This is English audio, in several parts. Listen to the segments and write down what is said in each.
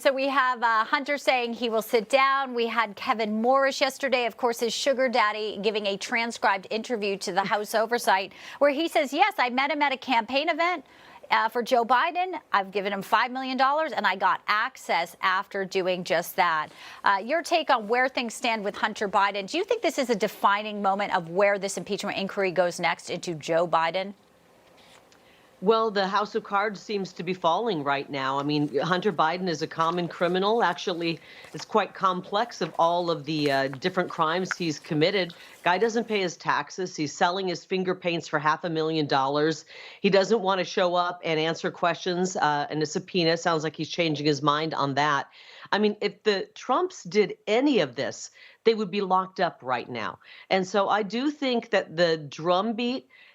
So we have Hunter saying he will sit down. We had Kevin Morris yesterday, of course, his sugar daddy, giving a transcribed interview to the House Oversight, where he says, yes, I met him at a campaign event for Joe Biden. I've given him $5 million, and I got access after doing just that. Your take on where things stand with Hunter Biden. Do you think this is a defining moment of where this impeachment inquiry goes next into Joe Biden? Well, the house of cards seems to be falling right now. I mean, Hunter Biden is a common criminal. Actually, it's quite complex of all of the different crimes he's committed. Guy doesn't pay his taxes. He's selling his finger paints for $500,000. He doesn't want to show up and answer questions in a subpoena. Sounds like he's changing his mind on that. I mean, if the Trumps did any of this, they would be locked up right now. And so I do think that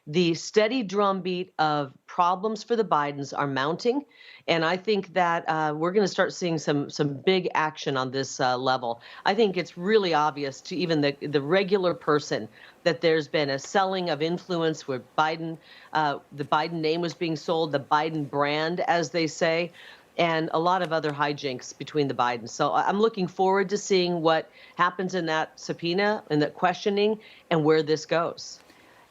the steady drumbeat of problems for the Bidens are mounting. And I think that we're going to start seeing some big action on this level. I think it's really obvious to even the regular person that there's been a selling of influence where Biden, the Biden name was being sold, the Biden brand, as they say, and a lot of other hijinks between the Bidens. So I'm looking forward to seeing what happens in that subpoena and that questioning and where this goes.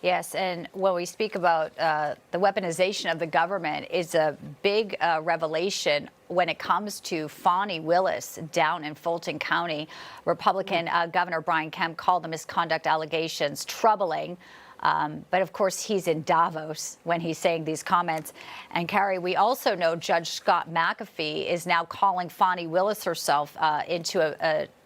Yes, and when we speak about the weaponization of the government, is a big revelation when it comes to Fani Willis down in Fulton County. Republican Governor Brian Kemp called the misconduct allegations troubling. But of course, he's in Davos when he's saying these comments. And Kari, we also know Judge Scott McAfee is now calling Fani Willis herself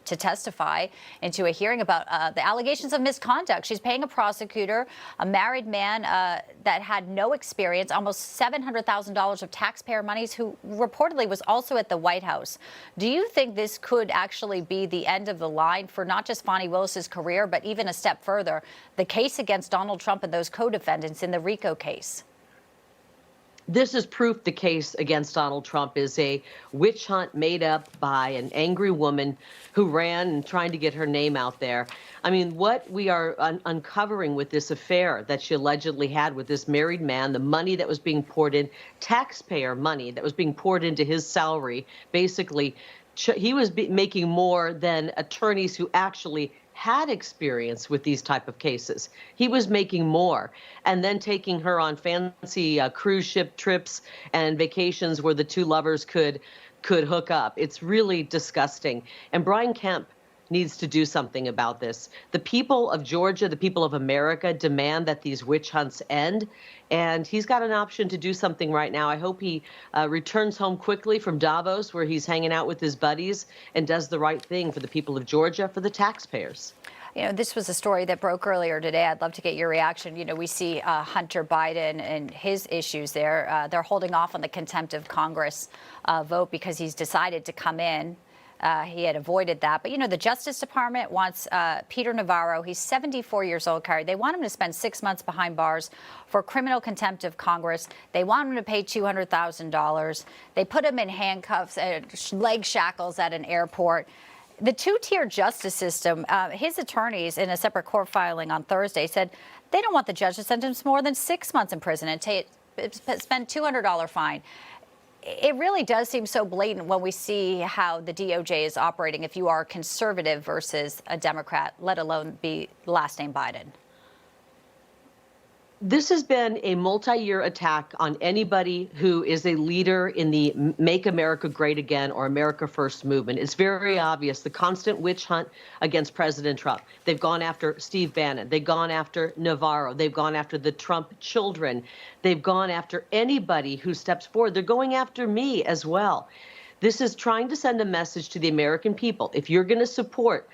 to testify into a hearing about the allegations of misconduct. She's paying a prosecutor, a married man that had no experience, almost $700,000 of taxpayer monies, who reportedly was also at the White House. Do you think this could actually be the end of the line for not just Fani Willis's career, but even a step further, the case against Donald Trump and those co-defendants in the RICO case? This is proof the case against Donald Trump is a witch hunt made up by an angry woman who ran and trying to get her name out there. I mean, what we are uncovering with this affair that she allegedly had with this married man, the money that was being poured in, taxpayer money that was being poured into his salary, basically, he was making more than attorneys who actually had experience with these type of cases. He was making more, and then taking her on fancy cruise ship trips and vacations where the two lovers could hook up. It's really disgusting. And Brian Kemp needs to do something about this. The people of Georgia, the people of America demand that these witch hunts end, and he's got an option to do something right now. I hope he returns home quickly from Davos, where he's hanging out with his buddies, and does the right thing for the people of Georgia, for the taxpayers. You know, this was a story that broke earlier today. I'd love to get your reaction. You know, we see Hunter Biden and his issues there. They're holding off on the contempt of Congress vote because he's decided to come in. He had avoided that. But, you know, the Justice Department wants Peter Navarro. He's 74 years old, Kari. They want him to spend 6 months behind bars for criminal contempt of Congress. They want him to pay $200,000. They put him in handcuffs and leg shackles at an airport. The two-tier justice system, his attorneys in a separate court filing on Thursday said they don't want the judge to sentence more than 6 months in prison and spend $200 fine. It really does seem so blatant when we see how the DOJ is operating if you are conservative versus a Democrat, let alone be last name Biden. This has been a multi-year attack on anybody who is a leader in the Make America Great Again or America First movement. It's very obvious, the constant witch hunt against President Trump. They've gone after Steve Bannon. They've gone after Navarro. They've gone after the Trump children. They've gone after anybody who steps forward. They're going after me as well. This is trying to send a message to the American people. If you're going to support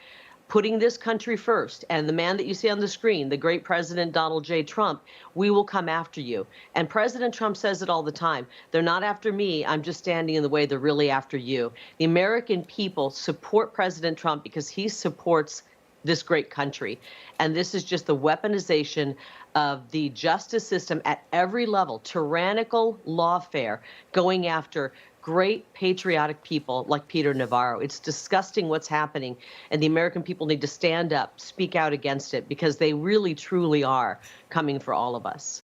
putting this country first, and the man that you see on the screen, the great President Donald J. Trump, we will come after you. And President Trump says it all the time. They're not after me. I'm just standing in the way. They're really after you. The American people support President Trump because he supports this great country. And this is just the weaponization of the justice system at every level, tyrannical lawfare going after great patriotic people like Peter Navarro. It's disgusting what's happening, and the American people need to stand up, speak out against it, because they really, truly are coming for all of us.